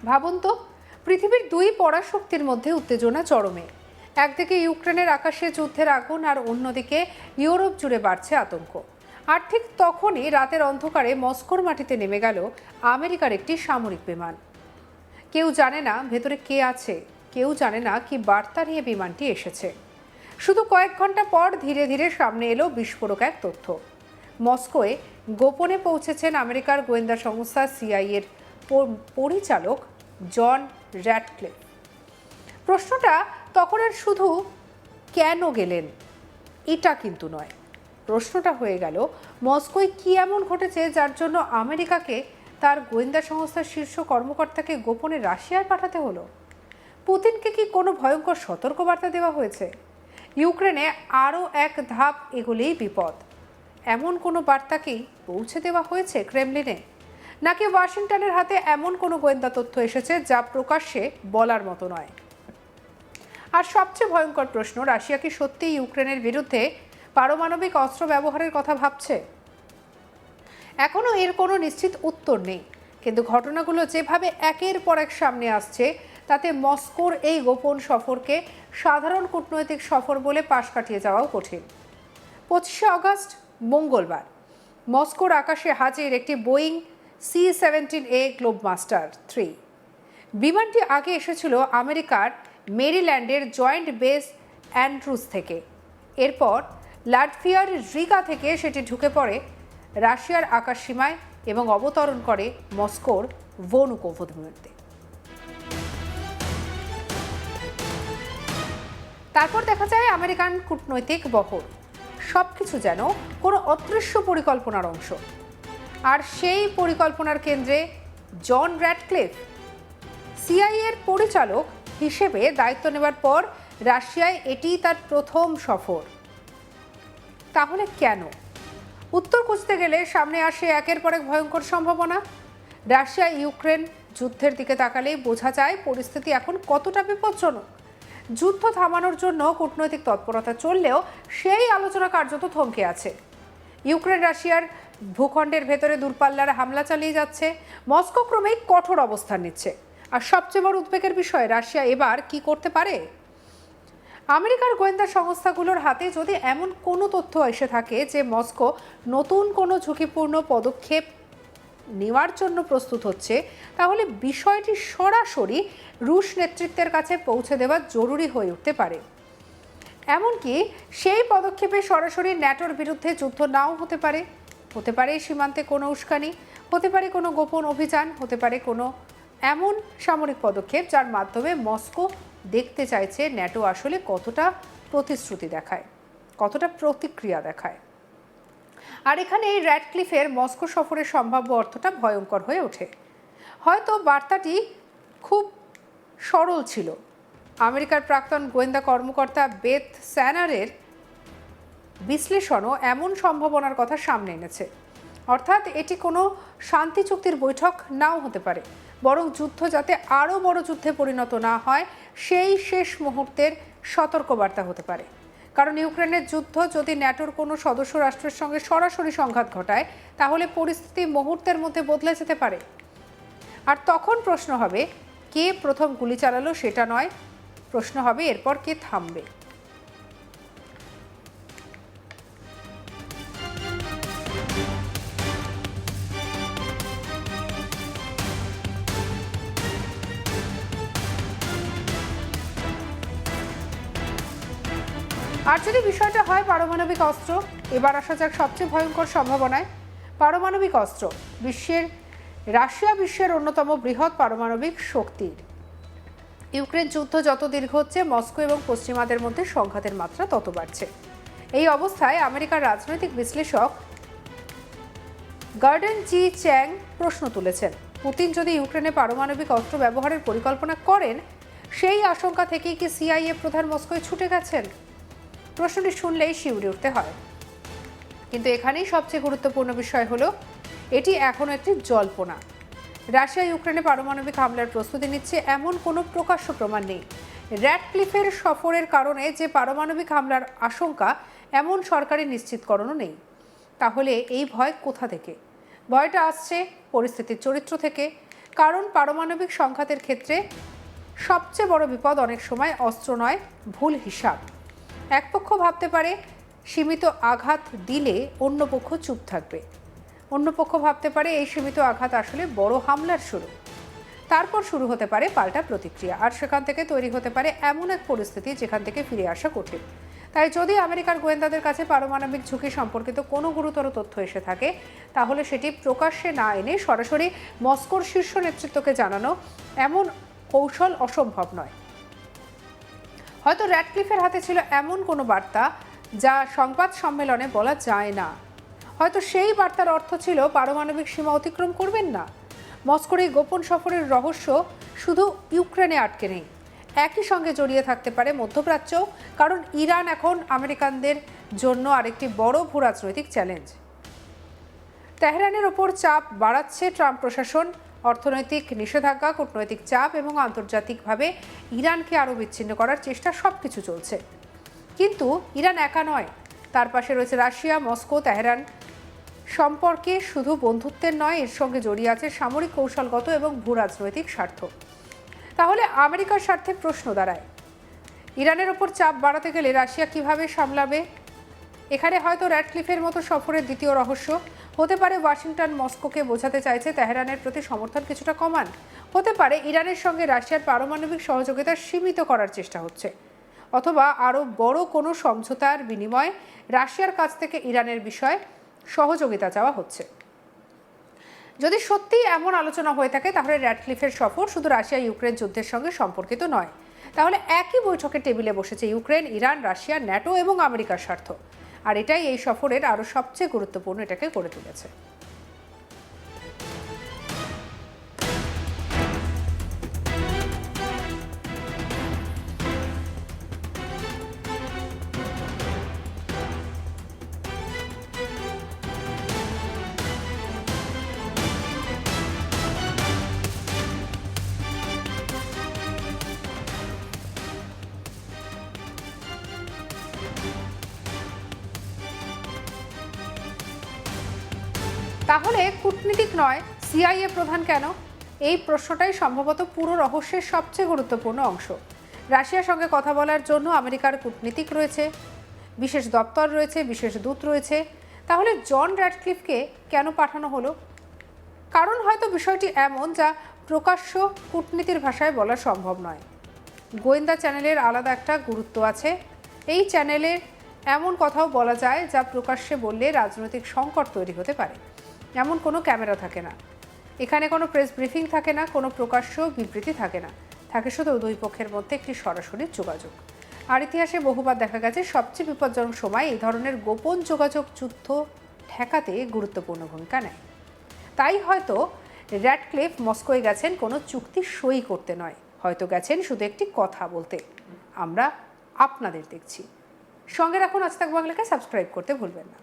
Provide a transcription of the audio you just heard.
ভাবুন তো, পৃথিবীর দুই পরাশক্তির মধ্যে উত্তেজনা চরমে। একদিকে ইউক্রেনের আকাশে যুদ্ধের আগুন, আর অন্যদিকে ইউরোপ জুড়ে বাড়ছে আতঙ্ক। আর ঠিক তখনই রাতের অন্ধকারে মস্কোর মাটিতে নেমে গেল আমেরিকার একটি সামরিক বিমান। কেউ জানে না ভেতরে কে আছে, কেউ জানে না কি বার্তা নিয়ে বিমানটি এসেছে। শুধু কয়েক ঘন্টা পর ধীরে ধীরে সামনে এলো বিস্ফোরক এক তথ্য। মস্কোয় গোপনে পৌঁছেছেন আমেরিকার গোয়েন্দা সংস্থা সিআইএ এর পরিচালক জন র্যাটক্লিফ। প্রশ্নটা তখন আর শুধু কেন গেলেন এটা কিন্তু নয়, প্রশ্নটা হয়ে গেল মস্কোয় কি এমন ঘটেছে যার জন্য আমেরিকাকে তার গোয়েন্দা সংস্থার শীর্ষ কর্মকর্তাকে গোপনে রাশিয়ায় পাঠাতে হলো। পুতিনকে কি কোনো ভয়ঙ্কর সতর্কবার্তা দেওয়া হয়েছে? ইউক্রেনে আরও এক ধাপ এগোলেই বিপদ, এমন কোনো বার্তাকেই পৌঁছে দেওয়া হয়েছে ক্রেমলিনে? নাকি ওয়াশিংটনের হাতে এমন কোনো গোয়েন্দা তথ্য এসেছে যা প্রকাশ্যে বলার মতো নয়? আর সবচেয়ে ভয়ঙ্কর প্রশ্ন, রাশিয়া কি সত্যিই ইউক্রেনের বিরুদ্ধে পারমাণবিক অস্ত্র ব্যবহারের কথা ভাবছে? এখনও এর কোনো নিশ্চিত উত্তর নেই, কিন্তু ঘটনাগুলো যেভাবে একের পর এক সামনে আসছে তাতে মস্কোর এই গোপন সফরকে সাধারণ কূটনৈতিক সফর বলে পাশ কাটিয়ে যাওয়াও কঠিন। 25শে আগস্ট মঙ্গলবার মস্কোর আকাশে হাজির একটি বোয়িং C-17A গ্লোবমাস্টার 3। বিমানটি আগে এসেছিল আমেরিকার মেরিল্যান্ডের জয়েন্ট বেস অ্যান্ড্রুজ থেকে। এরপর লাটভিয়ার রিগা থেকে সেটি ঢুকে পড়ে রাশিয়ার আকাশসীমায় এবং অবতরণ করে মস্কোর ভনুকোভো বিমানতে। তারপর দেখা যায় আমেরিকান কূটনৈতিক বহর, সবকিছু যেন কোনো অদৃশ্য পরিকল্পনার অংশ। আর সেই পরিকল্পনার কেন্দ্রে জন র্যাটক্লিফ। সিআইএ এর পরিচালক হিসেবে দায়িত্ব নেবার পর রাশিয়ায় এটিই তার প্রথম সফর। তাহলে কেন? উত্তর খুঁজতে গেলে সামনে আসে একের পর এক ভয়ঙ্কর সম্ভাবনা। রাশিয়া ইউক্রেন যুদ্ধের দিকে তাকালেই বোঝা যায় পরিস্থিতি এখন কতটা বিপজ্জনক। যুদ্ধ থামানোর জন্য কূটনৈতিক তৎপরতা চললেও সেই আলোচনা কার্যত থমকে আছে। ইউক্রেন রাশিয়ার ভূখণ্ডের ভেতরে দূরপাল্লার হামলা চালিয়ে যাচ্ছে, মস্কো ক্রমেই কঠোর অবস্থান নিচ্ছে। আর সবচেয়ে বড় উদ্বেগের বিষয়, রাশিয়া এবার কি করতে পারে? আমেরিকার গোয়েন্দা সংস্থাগুলোর হাতে যদি এমন কোনো তথ্য এসে থাকে যে মস্কো নতুন কোনো ঝুঁকিপূর্ণ পদক্ষেপ নেওয়ার জন্য প্রস্তুত হচ্ছে, তাহলে বিষয়টি সরাসরি রুশ নেতৃত্বের কাছে পৌঁছে দেওয়া জরুরি হয়ে উঠতে পারে। এমনকি সেই পদক্ষেপে সরাসরি ন্যাটোর বিরুদ্ধে যুদ্ধ নাও হতে পারে। হতে পারে সীমান্তে কোনো উস্কানি, হতে পারে কোনো গোপন অভিযান, হতে পারে কোনো এমন সামরিক পদক্ষেপ যার মাধ্যমে মস্কো দেখতে চাইছে ন্যাটো আসলে কতটা প্রতিশ্রুতি দেখায়, কতটা প্রতিক্রিয়া দেখায়। আর এখানে এই র্যাটক্লিফের মস্কো সফরের সম্ভাব্য অর্থটা ভয়ঙ্কর হয়ে ওঠে। হয়তো বার্তাটি খুব সরল ছিল। আমেরিকার প্রাক্তন গোয়েন্দা কর্মকর্তা বেথ স্যানারের বিশ্লেষণও এমন সম্ভাবনার কথা সামনে এনেছে। অর্থাৎ এটি কোনো শান্তি চুক্তির বৈঠক নাও হতে পারে, বরং যুদ্ধ যাতে আরও বড় যুদ্ধে পরিণত না হয় সেই শেষ মুহূর্তের সতর্কবার্তা হতে পারে। কারণ ইউক্রেনের যুদ্ধ যদি ন্যাটোর কোনো সদস্য রাষ্ট্রের সঙ্গে সরাসরি সংঘাত ঘটায়, তাহলে পরিস্থিতি মুহূর্তের মধ্যে বদলে যেতে পারে। আর তখন প্রশ্ন হবে, কে প্রথম গুলি চালালো সেটা নয়, প্রশ্ন হবে এরপর কে থামবে। আর যদি বিষয়টা হয় পারমাণবিক অস্ত্র, এবার আসা যাক সবচেয়ে ভয়ঙ্কর সম্ভাবনায়। পারমাণবিক অস্ত্র। রাশিয়া বিশ্বের অন্যতম বৃহৎ পারমাণবিক শক্তির। ইউক্রেন যুদ্ধ যত দীর্ঘ হচ্ছে, মস্কো এবং পশ্চিমাদের মধ্যে সংঘাতের মাত্রা তত বাড়ছে। এই অবস্থায় আমেরিকার রাজনৈতিক বিশ্লেষক গার্ডেন জি চ্যাং প্রশ্ন তুলেছেন, পুতিন যদি ইউক্রেনে পারমাণবিক অস্ত্র ব্যবহারের পরিকল্পনা করেন, সেই আশঙ্কা থেকেই কি সিআইএ প্রধান মস্কোয় ছুটে গেছেন? প্রশ্নটি শুনলেই শিউরে উঠতে হয়। কিন্তু এখানেই সবচেয়ে গুরুত্বপূর্ণ বিষয় হলো, এটি এখনও একটি জল্পনা। রাশিয়া ইউক্রেনে পারমাণবিক হামলার প্রস্তুতি নিচ্ছে এমন কোনো প্রকাশ্য প্রমাণ নেই। র্যাটক্লিফের সফরের কারণে যে পারমাণবিক হামলার আশঙ্কা, এমন সরকারি নিশ্চিতকরণও নেই। তাহলে এই ভয় কোথা থেকে? ভয়টা আসছে পরিস্থিতির চরিত্র থেকে। কারণ পারমাণবিক সংঘাতের ক্ষেত্রে সবচেয়ে বড় বিপদ অনেক সময় অস্ত্র নয়, ভুল হিসাব। এক পক্ষ ভাবতে পারে সীমিত আঘাত দিলে অন্য পক্ষ চুপ থাকবে, অন্য পক্ষ ভাবতে পারে এই সীমিত আঘাত আসলে বড় হামলার শুরু। তারপর শুরু হতে পারে পাল্টা প্রতিক্রিয়া, আর সেখান থেকে তৈরি হতে পারে এমন এক পরিস্থিতি যেখান থেকে ফিরে আসা কঠিন। তাই যদি আমেরিকার গোয়েন্দাদের কাছে পারমাণবিক ঝুঁকি সম্পর্কিত কোনো গুরুতর তথ্য এসে থাকে, তাহলে সেটি প্রকাশ্যে না এনে সরাসরি মস্কোর শীর্ষ নেতৃত্বকে জানানো এমন কৌশল অসম্ভব নয়। হয়তো র্যাডক্লিফের হাতে ছিল এমন কোনো বার্তা যা সংবাদ সম্মেলনে বলা যায় না। হয়তো সেই বার্তার অর্থ ছিল পারমাণবিক সীমা অতিক্রম করবেন না। মস্কোর এই গোপন সফরের রহস্য শুধু ইউক্রেনে আটকে নেই, একই সঙ্গে জড়িয়ে থাকতে পারে মধ্যপ্রাচ্য, কারণ ইরান এখন আমেরিকানদের জন্য আরেকটি বড় ভূরাজনৈতিক চ্যালেঞ্জ। তেহরানের ওপর চাপ বাড়াচ্ছে ট্রাম্প প্রশাসন। অর্থনৈতিক নিষেধাজ্ঞা, কূটনৈতিক চাপ এবং আন্তর্জাতিকভাবে ইরানকে আরও বিচ্ছিন্ন করার চেষ্টা সবকিছু চলছে। কিন্তু ইরান একা নয়, তার পাশে রয়েছে রাশিয়া। মস্কো তেহরান সম্পর্কে শুধু বন্ধুত্বের নয়, এর সঙ্গে জড়িয়ে আছে সামরিক, কৌশলগত এবং ভূরাজনৈতিক স্বার্থ। তাহলে আমেরিকার স্বার্থে প্রশ্ন দাঁড়ায়, ইরানের ওপর চাপ বাড়াতে গেলে রাশিয়া কিভাবে সামলাবে? এখানে হয়তো র্যাডক্লিফের মতো সফরের দ্বিতীয় রহস্য হতে পারে ওয়াশিংটন মস্কোকে বোঝাতে চাইছে তেহরানের প্রতি সমর্থন কিছুটা কমান। হতে পারে ইরানের সঙ্গে রাশিয়ার পারমাণবিক সহযোগিতা সীমিত করার চেষ্টা হচ্ছে, অথবা আরও বড় কোনো সমঝোতার বিনিময়ে রাশিয়ার কাছ থেকে ইরানের বিষয়ে সহযোগিতা চাওয়া হচ্ছে। যদি সত্যিই এমন আলোচনা হয়ে থাকে, তাহলে র্যাডক্লিফের সফর শুধু রাশিয়া ইউক্রেন যুদ্ধের সঙ্গে সম্পর্কিত নয়। তাহলে একই বৈঠকের টেবিলে বসেছে ইউক্রেন, ইরান, রাশিয়া, ন্যাটো এবং আমেরিকার স্বার্থ। আর এটাই এই সফরের আরও সবচেয়ে গুরুত্বপূর্ণ এটাকে করে তুলেছে। তাহলে কূটনীতিক নয়, সিআইএ প্রধান কেন? এই প্রশ্নটাই সম্ভবত পুরো রহস্যের সবচেয়ে গুরুত্বপূর্ণ অংশ। রাশিয়ার সঙ্গে কথা বলার জন্য আমেরিকার কূটনীতিক রয়েছে, বিশেষ দপ্তর রয়েছে, বিশেষ দূত রয়েছে। তাহলে জন র্যাডক্লিফকে কেন পাঠানো হলো? কারণ হয়তো বিষয়টি এমন যা প্রকাশ্য কূটনীতির ভাষায় বলা সম্ভব নয়। গোয়েন্দা চ্যানেলের আলাদা একটা গুরুত্ব আছে। এই চ্যানেলে এমন কথাও বলা যায় যা প্রকাশ্যে বললে রাজনৈতিক সংকট তৈরি হতে পারে। এমন কোনো ক্যামেরা থাকে না, এখানে কোনো প্রেস ব্রিফিং থাকে না, কোনো প্রকাশ্য বিবৃতি থাকে না, থাকে শুধু দুই পক্ষের মধ্যে একটি সরাসরি যোগাযোগ। আর ইতিহাসে বহুবার দেখা গেছে সবচেয়ে বিপজ্জনক সময় এই ধরনের গোপন যোগাযোগ যুদ্ধ ঠেকাতে গুরুত্বপূর্ণ ভূমিকা নেয়। তাই হয়তো র্যাডক্লিফ মস্কোয় গেছেন কোনো চুক্তি সই করতে নয়, হয়তো গেছেন শুধু একটি কথা বলতে, আমরা আপনাদের দেখছি। সঙ্গে রাখুন আজ তাক বাংলাকে, সাবস্ক্রাইব করতে ভুলবেন না।